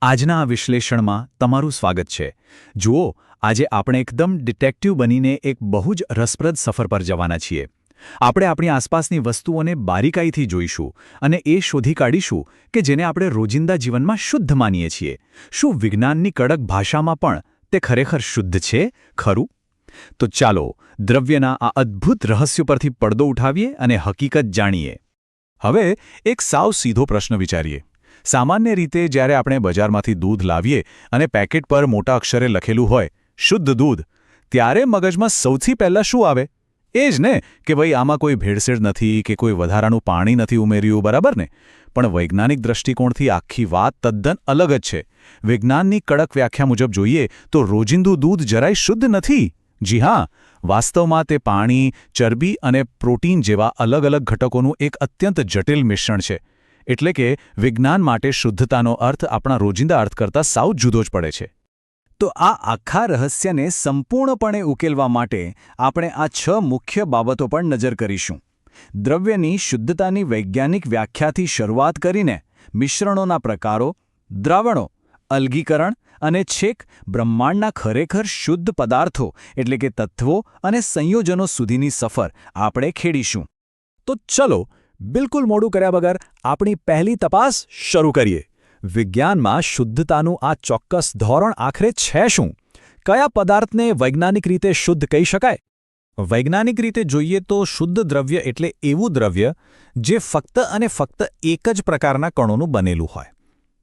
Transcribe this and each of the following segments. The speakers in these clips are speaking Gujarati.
આજના આ વિશ્લેષણમાં તમારું સ્વાગત છે. જુઓ, આજે આપણે એકદમ ડિટેક્ટિવ બનીને એક બહુ જ રસપ્રદ સફર પર જવાના છીએ. આપણે આપણી આસપાસની વસ્તુઓને બારીકાઈથી જોઈશું અને એ શોધી કાઢીશું કે જેને આપણે રોજિંદા જીવનમાં શુદ્ધ માનીએ છીએ. શું વિજ્ઞાનની કડક ભાષામાં પણ તે ખરેખર શુદ્ધ છે, ખરું? તો ચાલો દ્રવ્યના આ અદ્ભુત રહસ્ય પરથી પડદો ઉઠાવીએ અને હકીકત જાણીએ. હવે એક સાવ સીધો પ્રશ્ન વિચારીએ. સામાન્ય રીતે જ્યારે આપણે બજારમાંથી દૂધ લાવીએ અને પેકેટ પર મોટા અક્ષરે લખેલું હોય શુદ્ધ દૂધ, ત્યારે મગજમાં સૌથી પહેલાં શું આવે? એ જ ને કે ભાઈ આમાં કોઈ ભેળસેળ નથી કે કોઈ વધારાનું પાણી નથી ઉમેર્યું, બરાબર ને? પણ વૈજ્ઞાનિક દૃષ્ટિકોણથી આખી વાત તદ્દન અલગ જ છે. વિજ્ઞાનની કડક વ્યાખ્યા મુજબ જોઈએ તો રોજિંદુ દૂધ જરાય શુદ્ધ નથી. જી હા, વાસ્તવમાં તે પાણી, ચરબી અને પ્રોટીન જેવા અલગ અલગ ઘટકોનું એક અત્યંત જટિલ મિશ્રણ છે. એટલે કે વિજ્ઞાન માટે શુદ્ધતાનો અર્થ આપણા રોજિંદા અર્થ કરતાં સાવ જુદો જ પડે છે. તો આ આખા રહસ્યને સંપૂર્ણપણે ઉકેલવા માટે આપણે આ 6 મુખ્ય બાબતો પર નજર કરીશું. દ્રવ્યની શુદ્ધતાની વૈજ્ઞાનિક વ્યાખ્યાથી શરૂઆત કરીને મિશ્રણોના પ્રકારો, દ્રાવણો, અલગીકરણ અને છેક બ્રહ્માંડના ખરેખર શુદ્ધ પદાર્થો એટલે કે તત્વો અને સંયોજનો સુધીની સફર આપણે ખેડીશું. તો ચલો, બિલકુલ મોડું કર્યા વગર આપણી પહેલી તપાસ શરૂ કરીએ. વિજ્ઞાનમાં શુદ્ધતાનું આ ચોક્કસ ધોરણ આખરે છે શું? કયા પદાર્થને વૈજ્ઞાનિક રીતે શુદ્ધ કહી શકાય? વૈજ્ઞાનિક રીતે જોઈએ તો શુદ્ધ દ્રવ્ય એટલે એવું દ્રવ્ય જે ફક્ત અને ફક્ત એક જ પ્રકારના કણોનું બનેલું હોય.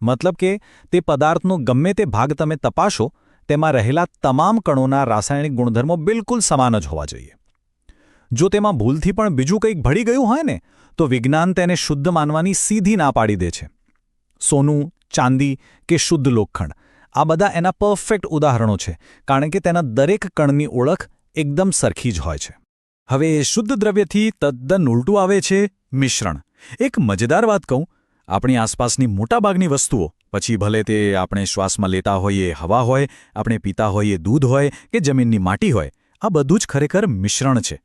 મતલબ કે તે પદાર્થનો ગમે તે ભાગ તમે તપાસો, તેમાં રહેલા તમામ કણોના રાસાયણિક ગુણધર્મો બિલકુલ સમાન જ હોવા જોઈએ. જો તેમાં ભૂલથી પણ બીજું કંઈક ભળી ગયું હોય ને, તો વિજ્ઞાન તેને શુદ્ધ માનવાની સીધી ના પાડી દે છે. સોનું, ચાંદી કે શુદ્ધ લોખંડ, આ બધા એના પરફેક્ટ ઉદાહરણો છે, કારણ કે તેના દરેક કણની ઓળખ એકદમ સરખી જ હોય છે. હવે શુદ્ધ દ્રવ્યથી તદ્દન ઉલટું આવે છે મિશ્રણ. એક મજેદાર વાત કહું, આપણી આસપાસની મોટાભાગની વસ્તુઓ, પછી ભલે તે આપણે શ્વાસમાં લેતા હોઈએ હવા હોય, આપણે પીતા હોઈએ દૂધ હોય કે જમીનની માટી હોય, આ બધું જ ખરેખર મિશ્રણ છે.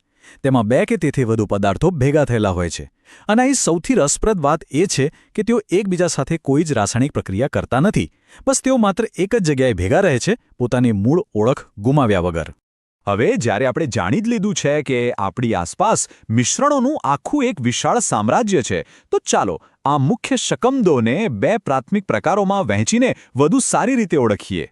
તેમાં 2 કે તેથી વધુ પદાર્થો ભેગા થયેલા હોય છે. અને અહીં સૌથી રસપ્રદ વાત એ છે કે તેઓ એકબીજા સાથે કોઈ જ રાસાયણિક પ્રક્રિયા કરતા નથી. બસ તેઓ માત્ર એક જ જગ્યાએ ભેગા રહે છે, પોતાની મૂળ ઓળખ ગુમાવ્યા વગર. હવે જ્યારે આપણે જાણી જ લીધું છે કે આપણી આસપાસ મિશ્રણોનું આખું એક વિશાળ સામ્રાજ્ય છે, તો ચાલો આ મુખ્ય શકમદોને 2 પ્રાથમિક પ્રકારોમાં વહેંચીને વધુ સારી રીતે ઓળખીએ.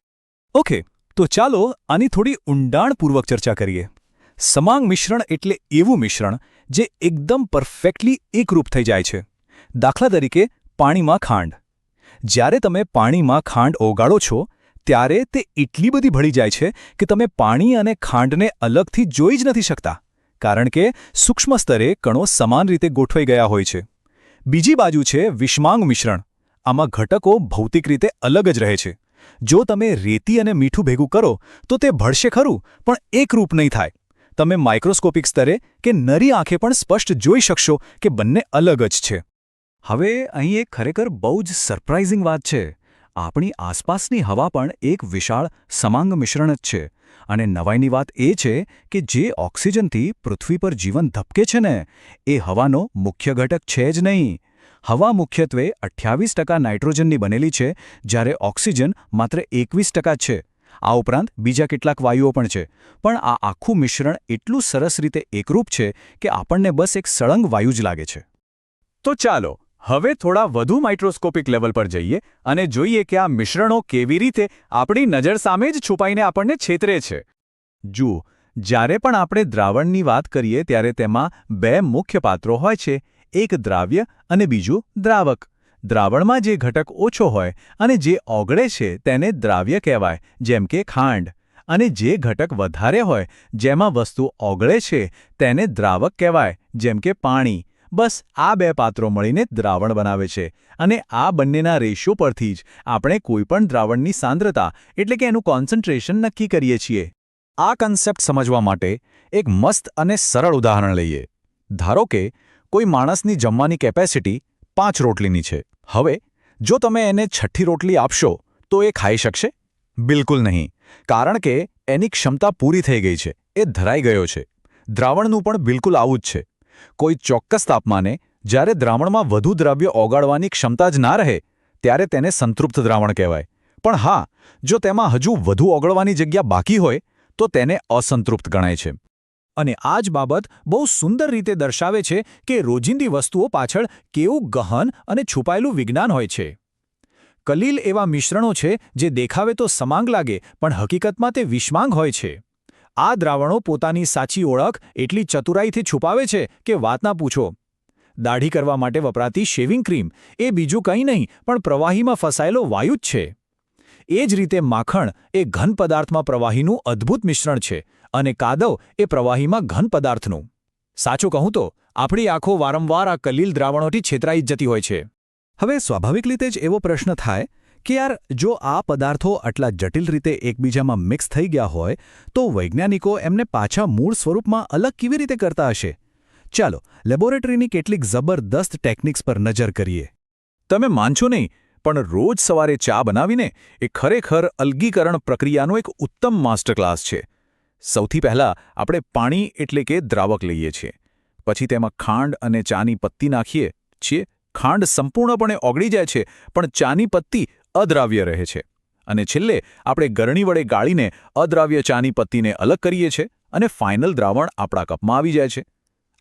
ઓકે, તો ચાલો આની થોડી ઊંડાણપૂર્વક ચર્ચા કરીએ. સમાંગ મિશ્રણ એટલે એવું મિશ્રણ જે એકદમ પરફેક્ટલી એકરૂપ થઈ જાય છે. દાખલા તરીકે પાણીમાં ખાંડ. જ્યારે તમે પાણીમાં ખાંડ ઓગાળો છો, ત્યારે તે એટલી બધી ભળી જાય છે કે તમે પાણી અને ખાંડને અલગથી જોઈ જ નથી શકતા, કારણ કે સૂક્ષ્મ સ્તરે કણો સમાન રીતે ગોઠવાઈ ગયા હોય છે. બીજી બાજુ છે વિષમાંગ મિશ્રણ. આમાં ઘટકો ભૌતિક રીતે અલગ જ રહે છે. જો તમે રેતી અને મીઠું ભેગું કરો તો તે ભળશે ખરું, પણ એકરૂપ નહીં થાય. તમે માઇક્રોસ્કોપિક સ્તરે કે નરી આંખે પણ સ્પષ્ટ જોઈ શકશો કે બંને અલગ જ છે. હવે અહીં એક ખરેખર બહુ જ સરપ્રાઇઝિંગ વાત છે. આપણી આસપાસની હવા પણ એક વિશાળ સમાંગ મિશ્રણ જ છે. અને નવાઈની વાત એ છે કે જે ઓક્સિજનથી પૃથ્વી પર જીવન ધબકે છે ને, એ હવાનો મુખ્ય ઘટક છે જ નહીં. હવા મુખ્યત્વે 28% નાઇટ્રોજનની બનેલી છે, જ્યારે ઓક્સિજન માત્ર 21% છે. આ ઉપરાંત બીજા કેટલાક વાયુઓ પણ છે. પણ આ આખું મિશ્રણ એટલું સરસ રીતે એકરૂપ છે કે આપણને બસ એક સળંગ વાયુ જ લાગે છે. તો ચાલો હવે થોડા વધુ માઇક્રોસ્કોપિક લેવલ પર જઈએ અને જોઈએ કે આ મિશ્રણો કેવી રીતે આપણી નજર સામે જ છુપાઈને આપણને છેતરે છે. જુઓ, જ્યારે પણ આપણે દ્રાવણની વાત કરીએ ત્યારે તેમાં 2 મુખ્ય પાત્રો હોય છે, એક દ્રાવ્ય અને બીજું દ્રાવક. દ્રાવણમાં જે ઘટક ઓછો હોય અને જે ઓગળે છે તેને દ્રાવ્ય કહેવાય, જેમ કે ખાંડ. અને જે ઘટક વધારે હોય, જેમાં વસ્તુ ઓગળે છે, તેને દ્રાવક કહેવાય, જેમ કે પાણી. બસ આ 2 પાત્રો મળીને દ્રાવણ બનાવે છે. અને આ બંનેના રેશિયો પરથી જ આપણે કોઈપણ દ્રાવણની સાંદ્રતા એટલે કે એનું કોન્સન્ટ્રેશન નક્કી કરીએ છીએ. આ કન્સેપ્ટ સમજવા માટે એક મસ્ત અને સરળ ઉદાહરણ લઈએ. ધારો કે કોઈ માણસની જમવાની કેપેસિટી 5 રોટલીની છે. હવે જો તમે એને 6ઠ્ઠી રોટલી આપશો તો એ ખાઈ શકશે? બિલકુલ નહીં, કારણ કે એની ક્ષમતા પૂરી થઈ ગઈ છે, એ ધરાઈ ગયો છે. દ્રાવણનું પણ બિલકુલ આવું જ છે. કોઈ ચોક્કસ તાપમાને જ્યારે દ્રાવણમાં વધુ દ્રવ્ય ઓગાળવાની ક્ષમતા જ ના રહે, ત્યારે તેને સંતૃપ્ત દ્રાવણ કહેવાય. પણ હા, જો તેમાં હજુ વધુ ઓગળવાની જગ્યા બાકી હોય તો તેને અસંતૃપ્ત ગણાય છે. અને આ જ બાબત બહુ સુંદર રીતે દર્શાવે છે કે રોજિંદી વસ્તુઓ પાછળ કેવું ગહન અને છુપાયેલું વિજ્ઞાન હોય છે. કલીલ એવા મિશ્રણો છે જે દેખાવે તો સમાંગ લાગે પણ હકીકતમાં તે વિષમાંગ હોય છે. આ દ્રાવણો પોતાની સાચી ઓળખ એટલી ચતુરાઈથી છુપાવે છે કે વાત ના પૂછો. દાઢી કરવા માટે વપરાતી શેવિંગ ક્રીમ એ બીજું કંઈ નહીં પણ પ્રવાહીમાં ફસાયેલો વાયુ જ છે. એ જ રીતે માખણ એ ઘન પદાર્થમાં પ્રવાહીનું અદ્ભુત મિશ્રણ છે અને કાદવ એ પ્રવાહીમાં ઘન પદાર્થનું. સાચું કહું તો આપણી આંખો વારંવાર આ કલીલ દ્રાવણોથી છેતરાઈ જ જતી હોય છે. હવે સ્વાભાવિક રીતે જ એવો પ્રશ્ન થાય કે યાર, જો આ પદાર્થો આટલા જટિલ રીતે એકબીજામાં મિક્સ થઈ ગયા હોય તો વૈજ્ઞાનિકો એમને પાછા મૂળ સ્વરૂપમાં અલગ કેવી રીતે કરતા હશે? ચાલો લેબોરેટરીની કેટલીક જબરદસ્ત ટેકનિક્સ પર નજર કરીએ. તમે માનશો નહીં, પણ રોજ સવારે ચા બનાવીને એ ખરેખર અલગીકરણ પ્રક્રિયાનો એક ઉત્તમ માસ્ટર ક્લાસ છે. સૌથી પહેલાં આપણે પાણી એટલે કે દ્રાવક લઈએ છીએ. પછી તેમાં ખાંડ અને ચાની પત્તી નાખીએ છીએ. ખાંડ સંપૂર્ણપણે ઓગળી જાય છે પણ ચાની પત્તી અદ્રાવ્ય રહે છે. અને છેલ્લે આપણે ગરણી વડે ગાળીને અદ્રાવ્ય ચાની પત્તીને અલગ કરીએ છીએ અને ફાઇનલ દ્રાવણ આપણા કપમાં આવી જાય છે.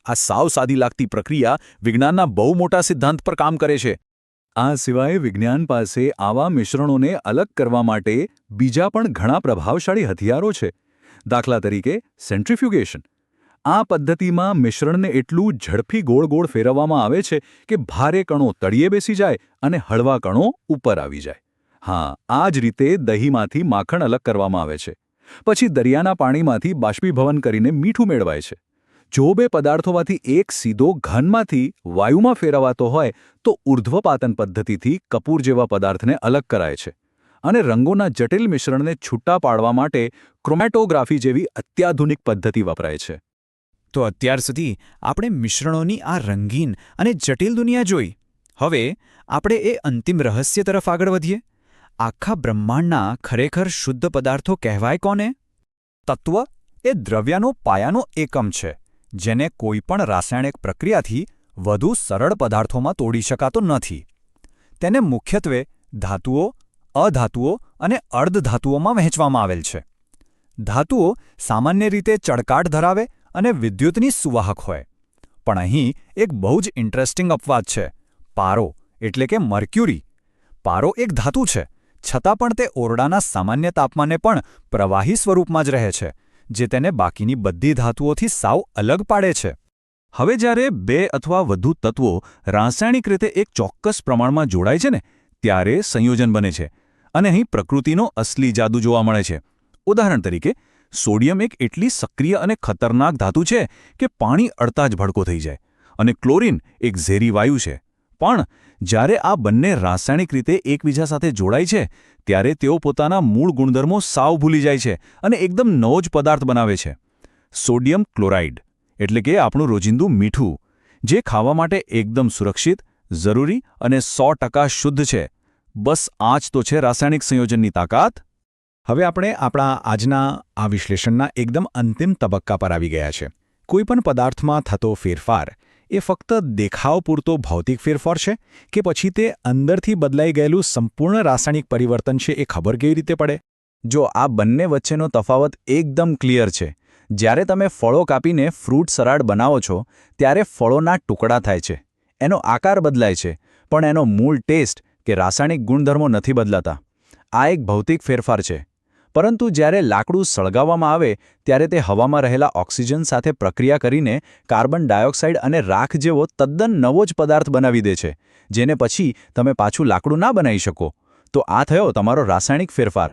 આ સાવ સાદી લાગતી પ્રક્રિયા વિજ્ઞાનના બહુ મોટા સિદ્ધાંત પર કામ કરે છે. આ સિવાય વિજ્ઞાન પાસે આવા મિશ્રણોને અલગ કરવા માટે બીજા પણ ઘણા પ્રભાવશાળી હથિયારો છે. દાખલા તરીકે સેન્ટ્રીફ્યુગેશન. આ પદ્ધતિમાં મિશ્રણને એટલું ઝડપી ગોળ ગોળ ફેરવવામાં આવે છે કે ભારે કણો તળિયે બેસી જાય અને હળવા કણો ઉપર આવી જાય. હા, આ જ રીતે દહીંમાંથી માખણ અલગ કરવામાં આવે છે. પછી દરિયાના પાણીમાંથી બાષ્પીભવન કરીને મીઠું મેળવાય છે. જો બે પદાર્થોમાંથી એક સીધો ઘનમાંથી વાયુમાં ફેરવાતો હોય તો ઉર્ધ્વપાતન પદ્ધતિથી કપૂર જેવા પદાર્થને અલગ કરાય છે. અને રંગોના જટિલ મિશ્રણને છૂટા પાડવા માટે ક્રોમેટોગ્રાફી જેવી અત્યાધુનિક પદ્ધતિ વપરાય છે. તો અત્યાર સુધી આપણે મિશ્રણોની આ રંગીન અને જટિલ દુનિયા જોઈ. હવે આપણે એ અંતિમ રહસ્ય તરફ આગળ વધીએ. આખા બ્રહ્માંડના ખરેખર શુદ્ધ પદાર્થો કહેવાય કોને? તત્વ એ દ્રવ્યનો પાયાનો એકમ છે, જેને કોઈપણ રાસાયણિક પ્રક્રિયાથી વધુ સરળ પદાર્થોમાં તોડી શકાતો નથી. તેને મુખ્યત્વે ધાતુઓ, અધાતુઓ અને અર્ધધાતુઓમાં વહેંચવામાં આવેલ છે. ધાતુઓ સામાન્ય રીતે ચળકાટ ધરાવે અને વિદ્યુતની સુવાહક હોય. પણ અહીં એક બહુ જ ઇન્ટરેસ્ટિંગ અપવાદ છે. પારો એટલે કે મર્ક્યુરી. પારો એક ધાતુ છે, છતાં પણ તે ઓરડાના સામાન્ય તાપમાને પણ પ્રવાહી સ્વરૂપમાં જ રહે છે, જે તેને બાકીની બધી ધાતુઓથી સાવ અલગ પાડે છે. હવે જ્યારે બે અથવા વધુ તત્વો રાસાયણિક રીતે એક ચોક્કસ પ્રમાણમાં જોડાય છે ને, ત્યારે સંયોજન બને છે અને અહીં પ્રકૃતિનો અસલી જાદુ જોવા મળે છે. ઉદાહરણ તરીકે, સોડિયમ એક એટલી સક્રિય અને ખતરનાક ધાતુ છે કે પાણી અડતા જ ભડકો થઈ જાય, અને ક્લોરિન એક ઝેરી વાયુ છે. પણ જ્યારે આ બંને રાસાયણિક રીતે એકબીજા સાથે જોડાય છે ત્યારે તેઓ પોતાના મૂળ ગુણધર્મો સાવ ભૂલી જાય છે અને એકદમ નવો જ પદાર્થ બનાવે છે. સોડિયમ ક્લોરાઇડ એટલે કે આપણું રોજિંદું મીઠું, જે ખાવા માટે એકદમ સુરક્ષિત, જરૂરી અને 100% શુદ્ધ છે. બસ આ જ તો છે રાસાયણિક સંયોજનની તાકાત. હવે આપણે આપણા આજના આ વિશ્લેષણના એકદમ અંતિમ તબક્કા પર આવી ગયા છે. કોઈપણ પદાર્થમાં થતો ફેરફાર એ ફક્ત દેખાવ પૂરતો ભૌતિક ફેરફાર છે કે પછી તે અંદરથી બદલાઈ ગયેલું સંપૂર્ણ રાસાયણિક પરિવર્તન છે એ ખબર કેવી રીતે પડે? જો આ બંને વચ્ચેનો તફાવત એકદમ ક્લિયર છે. જ્યારે તમે ફળો કાપીને ફ્રૂટ સલાડ બનાવો છો ત્યારે ફળોના ટુકડા થાય છે, એનો આકાર બદલાય છે, પણ એનો મૂળ ટેસ્ટ કે રાસાયણિક ગુણધર્મો નથી બદલાતા. આ એક ભૌતિક ફેરફાર છે. પરંતુ જ્યારે લાકડું સળગાવવામાં આવે ત્યારે તે હવામાં રહેલા ઓક્સિજન સાથે પ્રક્રિયા કરીને કાર્બન ડાયોક્સાઇડ અને રાખ જેવો તદ્દન નવો જ પદાર્થ બનાવી દે છે, જેને પછી તમે પાછું લાકડું ના બનાવી શકો. તો આ થયો તમારો રાસાયણિક ફેરફાર.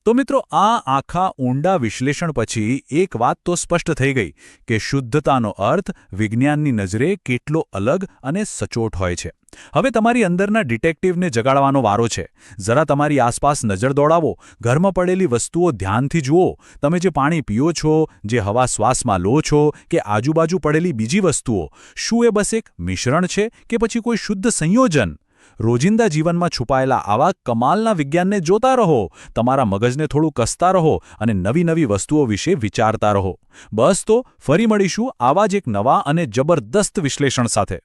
તો મિત્રો, આ આખા ઊંડા વિશ્લેષણ પછી એક વાત તો સ્પષ્ટ થઈ ગઈ કે શુદ્ધતાનો અર્થ વિજ્ઞાનની નજરે કેટલો અલગ અને સચોટ હોય છે. હવે તમારી અંદરના ડિટેક્ટિવને જગાડવાનો વારો છે. જરા તમારી આસપાસ નજર દોડાવો, ઘરમાં પડેલી વસ્તુઓ ધ્યાનથી જુઓ. તમે જે પાણી પીઓ છો, જે હવા શ્વાસમાં લો છો કે આજુબાજુ પડેલી બીજી વસ્તુઓ, શું એ બસ એક મિશ્રણ છે કે પછી કોઈ શુદ્ધ સંયોજન? રોજિંદા જીવનમાં છુપાયેલા આવા કમાલના વિજ્ઞાનને જોતા રહો, તમારા મગજને થોડું કસતા રહો અને નવી નવી વસ્તુઓ વિશે વિચારતા રહો. બસ તો ફરી મળીશું આવા જ એક નવા અને જબરદસ્ત વિશ્લેષણ સાથે.